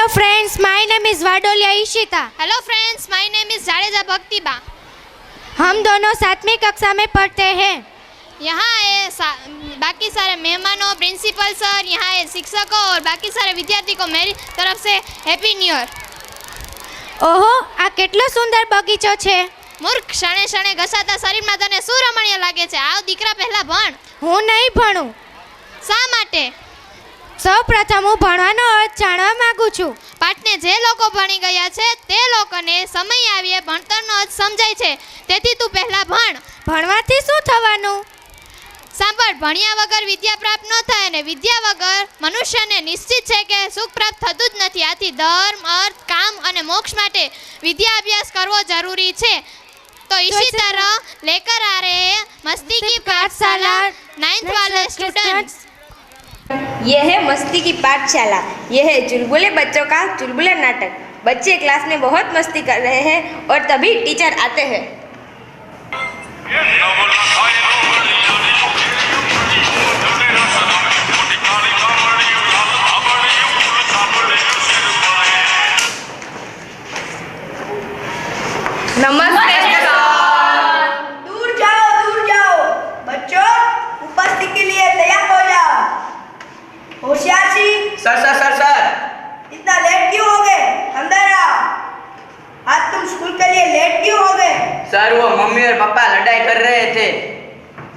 Hello friends, my name is Vadolia Ishita. Hello friends, my name is Jadeja Bhaktiba. हम दोनों 7वीं कक्षा में पढ़ते हैं। यहाँ बाकी सारे मेहमानों, प्रिंसिपल सर, यहाँ शिक्षकों और बाकी सारे विद्यार्थी को मेरी तरफ से हैप्पी न्यू ईयर। ઓહો, આ કેટલો સુંદર બગીચો છે. મૂર્ખ, ક્ષણે ક્ષણે ઘસાતા શરીરમાં તને શું રમણીય લાગે છે? આવ દીકરા, પહેલા ભણ. હું નહીં ભણું. શા માટે? સૌપ્રથમ હું ભણવાનો અર્થ જાણવા માંગુ છું. પાઠને જે લોકો ભણી ગયા છે તે લોકોને સમય આવીએ ભણતરનો અર્થ સમજાય છે. તેથી તું પહેલા ભણ. ભણવાથી શું થવાનું? સાંભળ, ભણ્યા વગર વિદ્યા પ્રાપ્ત ન થાય અને વિદ્યા વગર મનુષ્યને નિશ્ચિત છે કે સુખ પ્રાપ્ત થતું જ નથી. આથી ધર્મ, અર્થ, કામ અને મોક્ષ માટે વિદ્યા અભ્યાસ કરવો જરૂરી છે. तो इसी तरह लेकर आ रहे हैं मस्ती की पाठशाला 9th वाले स्टूडेंट्स। यह है मस्ती की पाठशाला। यह है चुलबुले बच्चों का चुलबुला नाटक। बच्चे क्लास में बहुत मस्ती कर रहे हैं और तभी टीचर आते हैं। नमस्ते सर। दूर जाओ बच्चों, उपस्थिति के लिए तैयार हो जाओ। होशियार सी, सर सर सर सर इतना लेट क्यों हो गए? अंदर आओ। आज तुम स्कूल के लिए लेट क्यों हो गए? सर वो मम्मी और पापा लड़ाई कर रहे थे।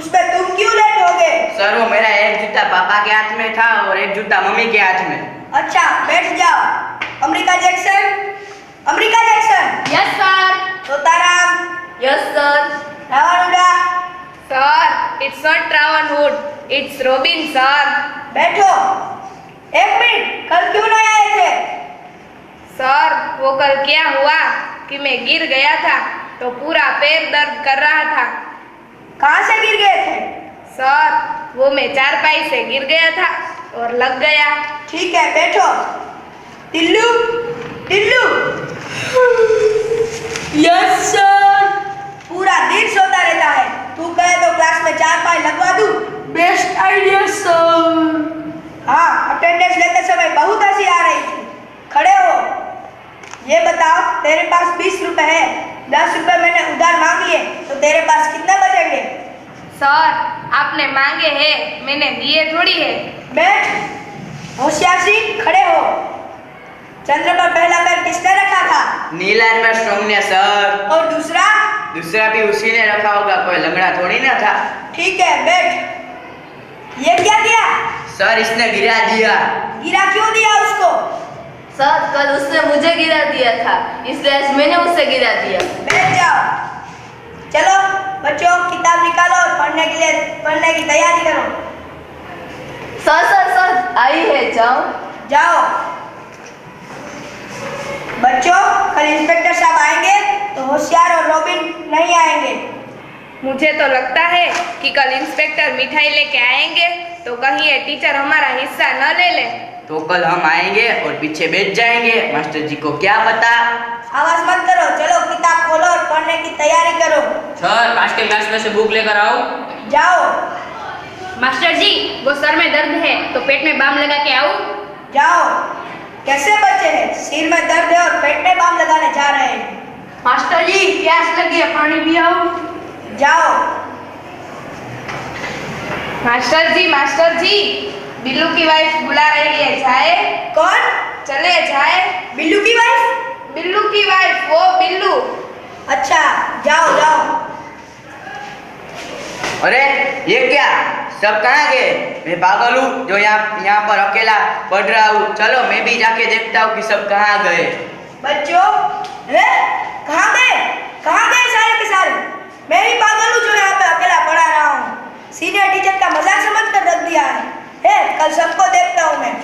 उसमें तुम क्यों लेट हो गए? सर वो मेरा एक जूता पापा के हाथ में था और एक जूता मम्मी के हाथ में। अच्छा, बैठ जाओ। America Jackson. Yes sir. Totaram. Yes sir. Ravenwood. Sir, it's not Ravenwood, it's Robin sir. बैठो। एक मिनट, कल क्यों नहीं आए थे? सर, वो कल क्या हुआ कि मैं गिर गया था तो पूरा पैर दर्द कर रहा था। कहाँ से गिर गए थे? सर, वो मैं चारपाई से गिर गया था और लग गया। ठीक है, बैठो। टिल्लू। Yes sir. पूरा दिन सोता रहता है। तू कहे तो क्लास में 4 पाई लगवा दूं। Best idea sir. हाँ, अटेंडेंस लेते समय बहुत हंसी आ रही थी। खड़े हो। ये बताओ, तेरे पास 20 रुपए है। 10 रुपए मैंने उधार मांग लिए, तो तेरे पास कितने बचेंगे? सर, आपने मांगे हैं, मैंने दिए थोड़ी है। बैठ। होशियार सी, खड़े हो। चंद्र पर पहला पैर किसने रखा था? नील आर्मस्ट्रांग ने सर। और दूसरा भी उसी ने रखा होगा, कोई लंगड़ा थोड़ी ना था। ठीक है, बैठ। ये क्या किया? सर इसने गिरा दिया। गिरा क्यों दिया उसको? सर, कल उसने मुझे गिरा दिया था, इसलिए आज मैंने उसे गिरा दिया। बैठ जाओ। चलो बच्चों, किताब निकालो और पढ़ने की तैयारी करो। सर आई है, जाओ। बच्चों, कल इंस्पेक्टर साहब आएंगे तो होशियार और रॉबिन नहीं आएंगे। मुझे तो लगता है कि कल इंस्पेक्टर मिठाई लेके आएंगे तो कहीं ये टीचर हमारा हिस्सा न ले ले। तो कल हम आएंगे और पीछे बैठ जाएंगे, मास्टर जी को क्या पता। आवाज मत करो, चलो किताब खोलो और पढ़ने की तैयारी करो। सर, पास के क्लास में से बुक लेकर आओ। जाओ। मास्टर जी, वो सर में दर्द है तो पेट में बाम लगा के आओ। जाओ। कैसे बच्चे हैं? सिर में दर्द है और पेट में बाम लगाने जा रहे हैं। मास्टर जी, प्यास लगी है, पानी भी आओ। जाओ। मास्टर जी, बिल्लू की वाइफ बुला रही है, जाए? कौन? चले जाए। बिल्लू की वाइफ? बिल्लू की वाइफ, वो बिल्लू। अच्छा, जाओ। अरे ये क्या, सब कहाँ गए? मैं पागल हूँ जो यहाँ पर अकेला पढ़ रहा हूँ। चलो मैं भी जाके देखता हूँ कि सब कहाँ गए। बच्चों, कहाँ गए सारे के सारे? मैं ही पागल हूँ जो यहाँ पे अकेला पढ़ा रहा हूँ। सीनियर टीचर का मजाक समझ कर रख दिया है। कल सबको देखता हूँ मैं।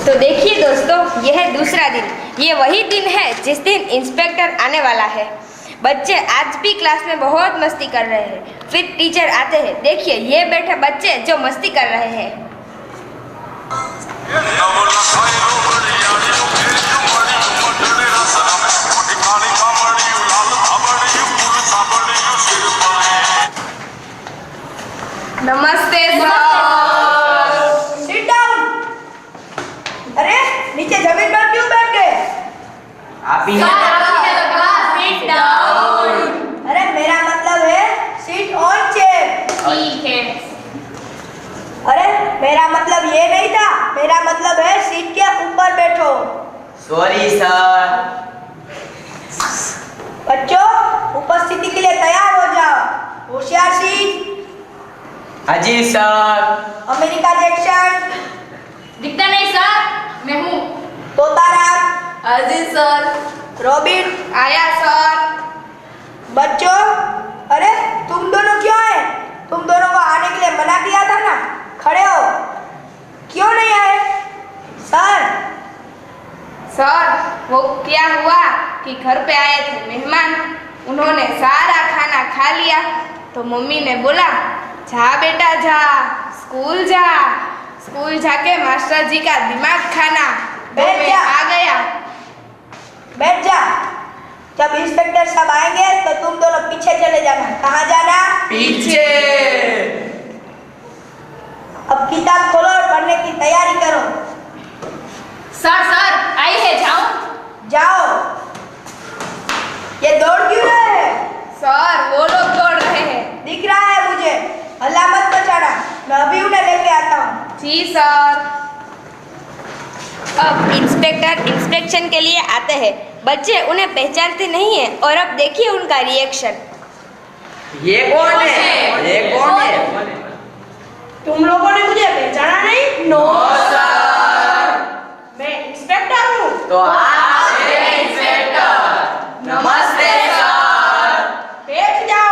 तो देखिए दोस्तों, यह है दूसरा दिन। ये वही दिन है जिस दिन इंस्पेक्टर आने वाला है। बच्चे आज भी क्लास में बहुत मस्ती कर रहे हैं। फिर टीचर आते हैं। देखिए, ये बैठे बच्चे जो मस्ती कर रहे हैं। नमस्ते सर। सिट मेरा मतलब ये नहीं था, मेरा मतलब है सीट के ऊपर बैठो। Sorry sir. बच्चों, उपस्थिति के लिए तैयार हो जाओ। होशियार सिंह, हाजी सर। अमेरिका जैक्सन, दिखता नहीं सर, मैं हूँ। तोताराम, हाजी सर। रॉबिन, आया सर। बच्चों, अरे तुम दोनों क्यों आए? तुम दोनों को आने के लिए मना किया था ना, खड़े हो। क्यों नहीं आए? सर, वो क्या हुआ कि घर पे आए थे मेहमान, उन्होंने सारा खाना खा लिया तो मम्मी ने बोला जा बेटा जा, स्कूल जाके मास्टर जी का दिमाग खाना। तो बैठ मैं जा। आ गया। बैठ जा। जब इंस्पेक्टर साहब आएंगे तो तुम दोनों पीछे चले जाना। कहाँ जाना? पीछे। अब किताब खोलो और पढ़ने की तैयारी करो। सर आई है, जाऊँ? जाओ। ये दौड़ क्यों रहे हैं? सर, वो लोग दौड़ रहे हैं। दिख रहा है मुझे, हल्ला मत मचाना, मैं अभी उन्हें लेके आता हूँ। जी सर। अब इंस्पेक्टर इंस्पेक्शन के लिए आते हैं। बच्चे उन्हें पहचानते नहीं हैं और अब देखिए उनका रिएक्शन। ये कौन है? ये कौन है? तुम लोगों ने मुझे पहचाना नहीं? No sir. मैं इंस्पेक्टर हूँ। तो आप हैं इंस्पेक्टर। नमस्ते सर। बैठ जाओ।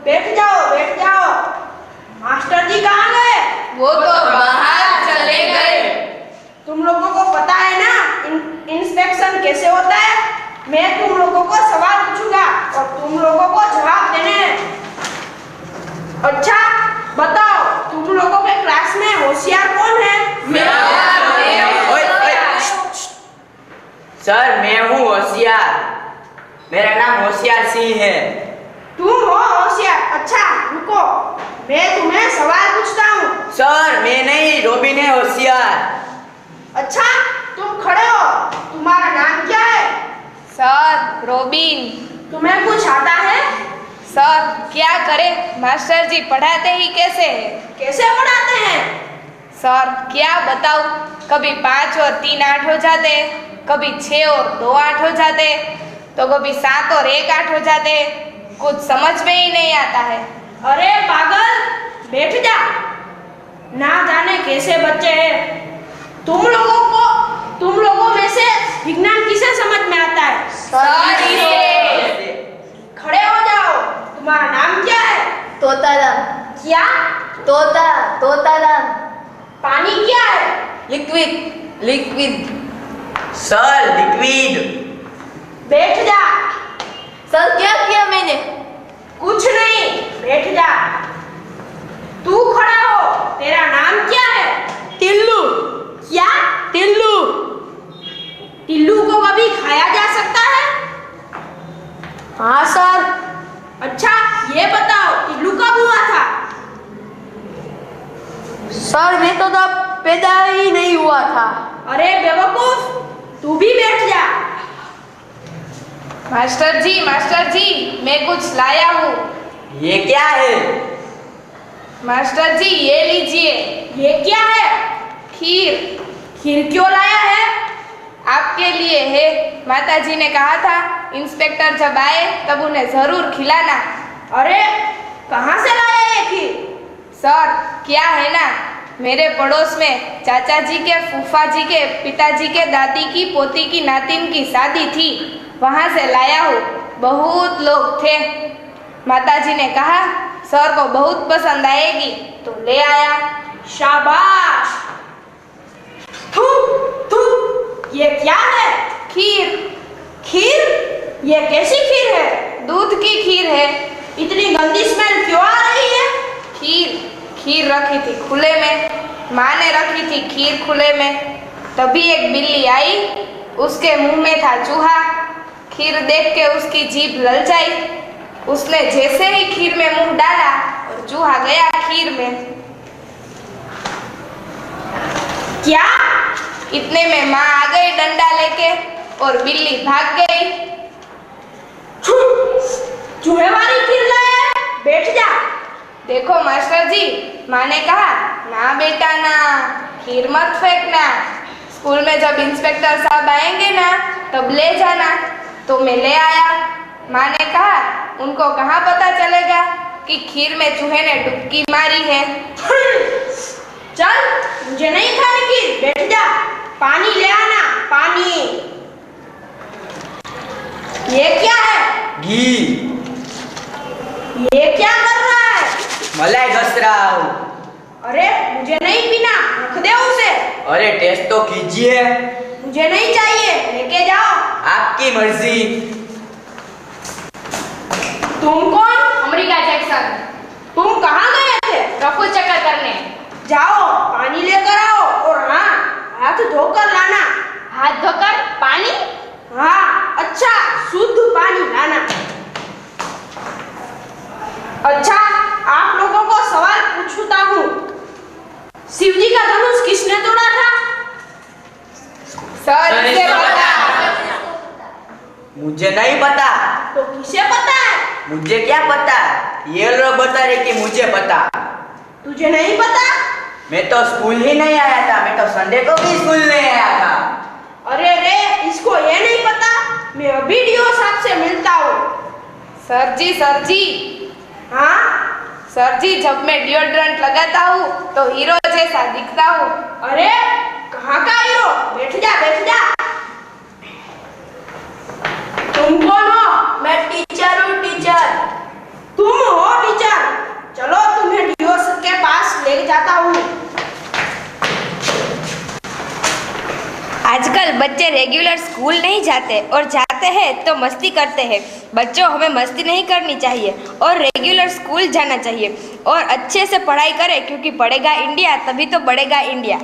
बैठ जाओ, बैठ जाओ। मास्टर जी कहाँ गए? वो तो बाहर चले गए। तुम लोगों को पता है ना इंस्पेक्शन कैसे होता है? मैं तुम लोगों को सवाल पूछूंगा और तुम लोगों को जवाब देने हैं। अच्छा बताओ, तुम लोगों के क्लास में होशियार कौन है? ओए, सर मैं हूँ होशियार, मेरा नाम होशियार सिंह है। तुम हो होशियार? अच्छा रुको, मैं तुम्हें सवाल पूछता हूँ। सर मैं नहीं, रोबिन है होशियार। अच्छा तुम खड़े हो, तुम्हारा नाम क्या है? Sir, robin. तुम्हें कुछ आता है? सर, क्या करे, मास्टर जी पढ़ाते ही कैसे है। कैसे पढ़ाते हैं? सर क्या बताऊं, कभी 5 और 3 8 हो जाते, कभी 6 और 2 8 हो जाते, तो कभी 7 और 1 8 हो जाते। कुछ समझ में ही नहीं आता है। अरे पागल, बैठ जा। ना जाने कैसे बच्चे हैं। तुम लोगों में से विज्ञान किसे समझ में आता है? सर, खड़े हो जाओ। तुम्हारा नाम क्या है? तोताराम। क्या? तोताराम। पानी क्या है? लिक्विड। Sir liquid. बैठ जा। सर क्या किया मैंने? कुछ नहीं, बैठ जा। तू खड़ा हो, तेरा नाम क्या है? टिल्लू। क्या? टिल्लू। टिल्लू को कभी खाया जा सकता है? हाँ सर। अच्छा ये बताओ, टिल्लू कब हुआ था? सर मैं तो तब पैदा ही नहीं हुआ था। अरे बेवकूफ, तू भी बैठ जा। मास्टर जी, मैं कुछ लाया हूँ। ये क्या है? मास्टर जी ये लीजिए। ये क्या है? खीर। खीर क्यों लाया है? आपके लिए है। माताजी ने कहा था इंस्पेक्टर जब आए तब उन्हें जरूर खिलाना। अरे कहाँ से लाया ये खीर? सर क्या है ना, मेरे पड़ोस में चाचा जी के, फूफा जी के, पिताजी के दादी की पोती की नातिन की शादी थी, वहाँ से लाया हूँ। बहुत लोग थे। माताजी ने कहा सर को बहुत पसंद आएगी तो ले आया। शाबाश। थू थू, ये क्या है? खीर। खीर? ये कैसी खीर है? दूध की खीर है। इतनी गंदी स्मेल क्यों आ रही है? खीर रखी थी खुले में, माँ ने रखी थी खीर खुले में। तभी एक बिल्ली आई, उसके मुंह में था चूहा। खीर देख के उसकी जीभ ललचाई, उसने जैसे ही खीर में मुंह डाला और चूहा गया खीर में। क्या? इतने में माँ आ गई डंडा लेके और बिल्ली भाग गई। चूहे वाली खीर लाया है? बैठ जा। देखो मास्टर जी, माँ ने कहा ना बेटा ना, खीर मत फेंकना, स्कूल में जब इंस्पेक्टर साहब आएंगे ना तब ले जाना। तो मैं ले आया। माँ ने कहा उनको कहाँ पता चलेगा कि खीर में चूहे ने डुबकी मारी है। चल, मुझे नहीं खाने की, बैठ जा। पानी ले आना, पानी। ये क्या है? घी। ये क्या कर रहा है? मलाई घस रहा हूँ। अरे मुझे नहीं पीना, रख दे उसे। अरे टेस्ट तो कीजिए। मुझे नहीं चाहिए, लेके जाओ। आपकी मर्जी। तुम कौन? America Jackson. तुम कहाँ गए थे? रफू चक्कर करने। जाओ, पानी लेकर आओ, और हाँ, हाथ धोकर लाना। हाथ धोकर पानी? हाँ, अच्छा शुद्ध पानी लाना। अच्छा, आप लोगों को सवाल पूछता हूँ। शिवजी का धनुष किसने तोड़ा था? सर इसे पता। मुझे नहीं पता। तो किसे पता है? मुझे क्या पता, ये लोग बता रहे कि मुझे पता। तुझे नहीं पता? मैं तो स्कूल ही नहीं आया था, मैं तो संडे को भी स्कूल नहीं आया था। अरे रे, इसको ये नहीं पता। मैं अभी डीओ साहब से मिलता हूँ। सर जी। हाँ? सर जी, जब मैं डिओड्रेंट लगाता हूँ तो हीरो जैसा दिखता हूँ। अरे कहाँ का हीरो? बैठ जा, बैठ जा। तुम कौन हो? मैं टीचर हूँ, टीचर। तुम हो टीचर? चलो तुम्हें डीओ के पास ले जाता हूँ। आजकल बच्चे रेगुलर स्कूल नहीं जाते और जाते हैं तो मस्ती करते हैं। बच्चों, हमें मस्ती नहीं करनी चाहिए और रेगुलर स्कूल जाना चाहिए और अच्छे से पढ़ाई करें, क्योंकि पढ़ेगा इंडिया तभी तो बढ़ेगा इंडिया।